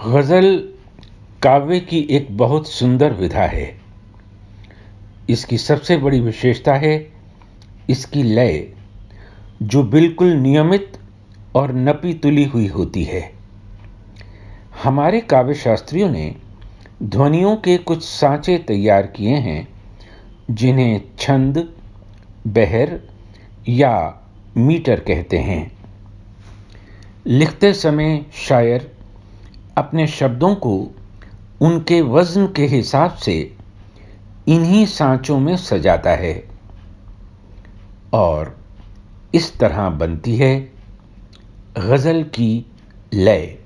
ग़ज़ल काव्य की एक बहुत सुंदर विधा है। इसकी सबसे बड़ी विशेषता है इसकी लय, जो बिल्कुल नियमित और नपी-तुली हुई होती है। हमारे काव्य शास्त्रियों ने ध्वनियों के कुछ सांचे तैयार किए हैं, जिन्हें छंद, बहर या मीटर कहते हैं। लिखते समय शायर अपने शब्दों को उनके वज़न के हिसाब से इन्हीं सांचों में सजाता है और इस तरह बनती है ग़ज़ल की लय।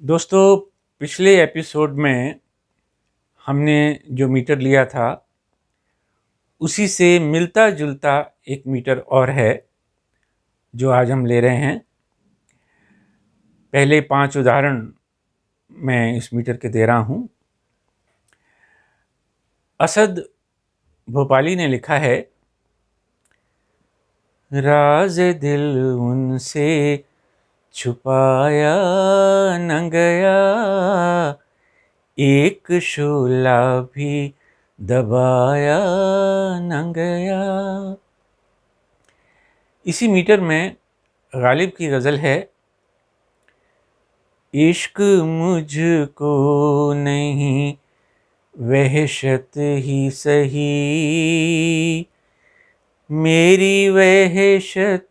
दोस्तों, पिछले एपिसोड में हमने जो मीटर लिया था उसी से मिलता जुलता एक मीटर और है जो आज हम ले रहे हैं। पहले 5 उदाहरण मैं इस मीटर के दे रहा हूँ। असद भोपाली ने लिखा है, राज दिल उनसे छुपाया न गया, एक शोला भी दबाया न गया। इसी मीटर में गालिब की गज़ल है, इश्क मुझको नहीं वहशत ही सही, मेरी वहशत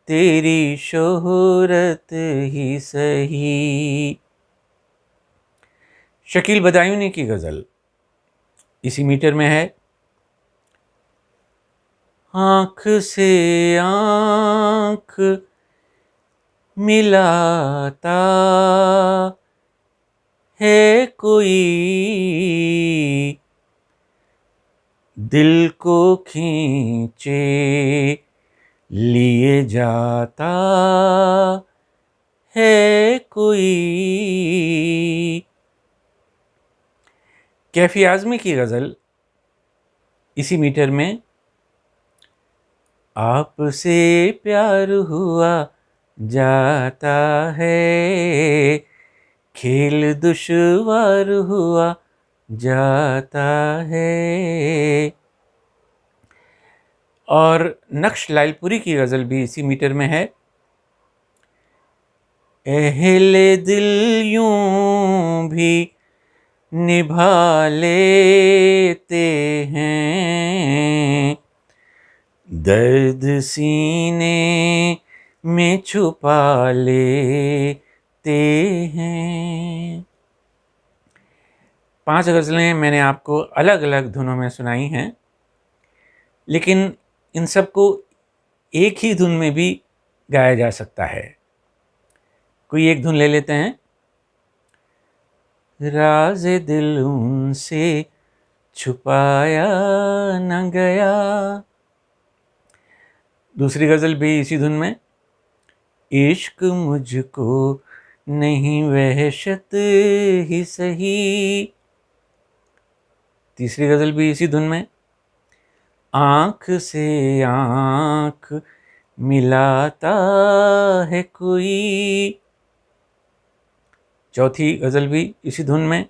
तेरी शोहरत ही सही। शकील बदायूनी की गज़ल इसी मीटर में है, आँख से आँख मिलाता है कोई, दिल को खींचे लिए जाता है कोई। कैफी आज़मी की गज़ल इसी मीटर में, आपसे प्यार हुआ जाता है, खेल दुश्वार हुआ जाता है। और नक्श लालपुरी की गज़ल भी इसी मीटर में है, अहले दिल यूं भी निभा लेते हैं, दर्द सीने में छुपा लेते हैं। 5 गज़लें मैंने आपको अलग अलग धुनों में सुनाई हैं, लेकिन इन सबको एक ही धुन में भी गाया जा सकता है। कोई एक धुन ले लेते हैं, राज दिल उनसे छुपाया न गया। दूसरी गज़ल भी इसी धुन में, इश्क मुझको नहीं वहशत ही सही। तीसरी गज़ल भी इसी धुन में, आँख से आँख मिलाता है कोई। चौथी गज़ल भी इसी धुन में,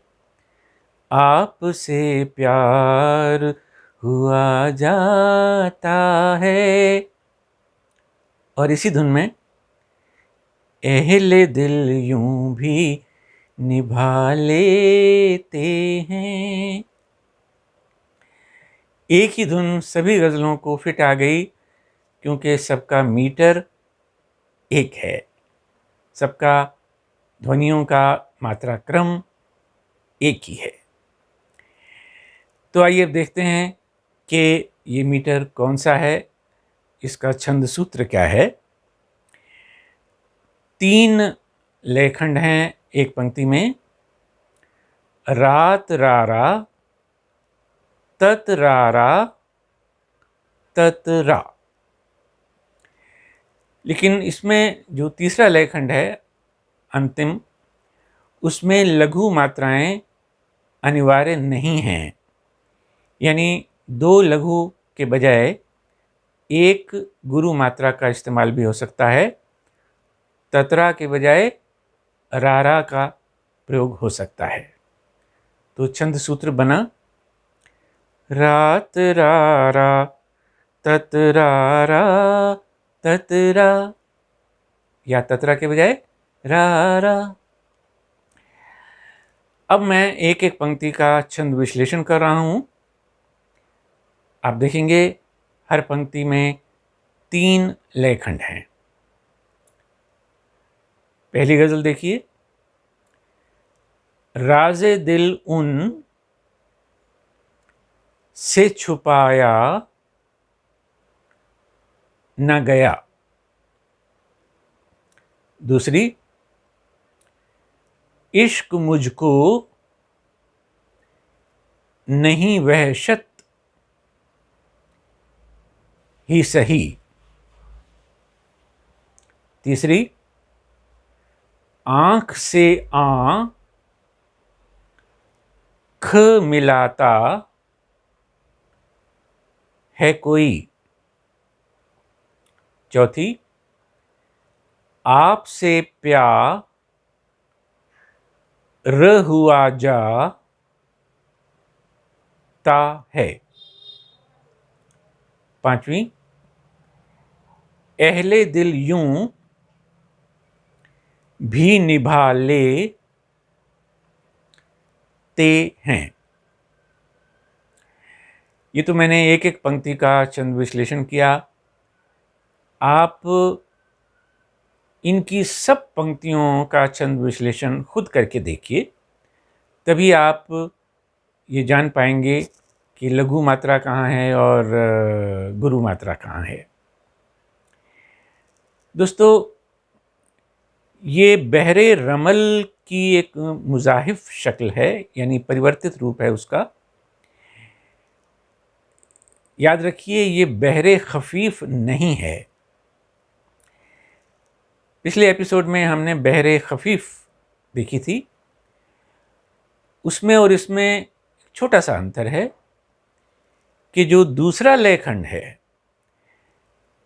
आपसे प्यार हुआ जाता है। और इसी धुन में, अहले दिल यूं भी निभा लेते हैं। एक ही धुन सभी गज़लों को फिट आ गई, क्योंकि सबका मीटर एक है, सबका ध्वनियों का मात्रा क्रम एक ही है। तो आइए अब देखते हैं कि ये मीटर कौन सा है, इसका छंद सूत्र क्या है। 3 लयखंड हैं एक पंक्ति में, रात रारा तत रारा तत रा। लेकिन इसमें जो तीसरा लयखंड है अंतिम, उसमें लघु मात्राएं अनिवार्य नहीं हैं, यानी 2 लघु के बजाय एक गुरु मात्रा का इस्तेमाल भी हो सकता है। ततरा के बजाय रारा का प्रयोग हो सकता है। तो छंद सूत्र बना रात रारा ततरारा ततरा, या ततरा के बजाय रारा। अब मैं एक एक पंक्ति का छंद विश्लेषण कर रहा हूं। आप देखेंगे हर पंक्ति में 3 लयखंड हैं। पहली गजल देखिए। राज़े दिल उन से छुपाया न गया। दूसरी, इश्क मुझको नहीं वहशत ही सही। तीसरी, आंख से आंख मिलाता है कोई। चौथी, आपसे प्यार हुआ जाता है। पांचवी, अहले दिल यूं भी निभा लेते हैं। ये तो मैंने एक एक पंक्ति का छंद विश्लेषण किया। आप इनकी सब पंक्तियों का छंद विश्लेषण खुद करके देखिए, तभी आप ये जान पाएंगे कि लघु मात्रा कहाँ है और गुरु मात्रा कहाँ है। दोस्तों, ये बहरे रमल की एक मुज़ाहिफ शक्ल है, यानी परिवर्तित रूप है उसका। याद रखिए, ये बहरे खफीफ नहीं है। पिछले एपिसोड में हमने बहरे खफीफ देखी थी। उसमें और इसमें छोटा सा अंतर है कि जो दूसरा लयखंड है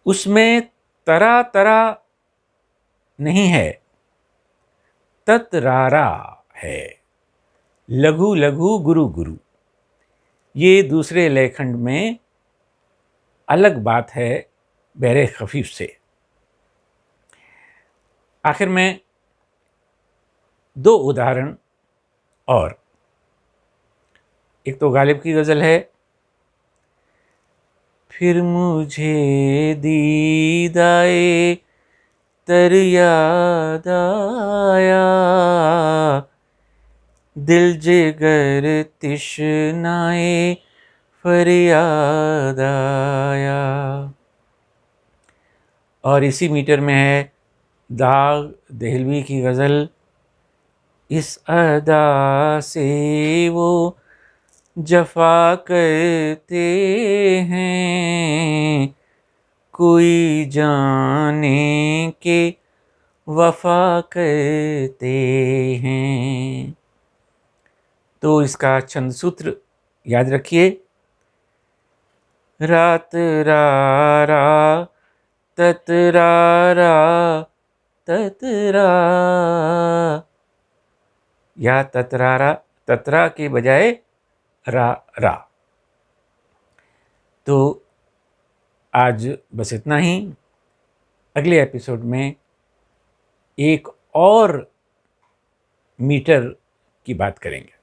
उसमें तरा तरा नहीं है, ततरारा है। लघु लघु गुरु गुरु, ये दूसरे लयखंड में अलग बात है बहरे खफीफ से। आखिर में 2 उदाहरण और। एक तो गालिब की गज़ल है, फिर मुझे दीदाए तर याद आया, दिल जिगर तिश्नाए फरियाद आया। और इसी मीटर में है दाग देहलवी की गज़ल, इस अदा से वो जफा करते हैं, कोई जाने के वफा करते हैं। तो इसका छंद सूत्र याद रखिए, रात रारा ततरारा ततरा, या ततरारा, ततरा के बजाय रा रा। तो आज बस इतना ही। अगले एपिसोड में एक और मीटर की बात करेंगे।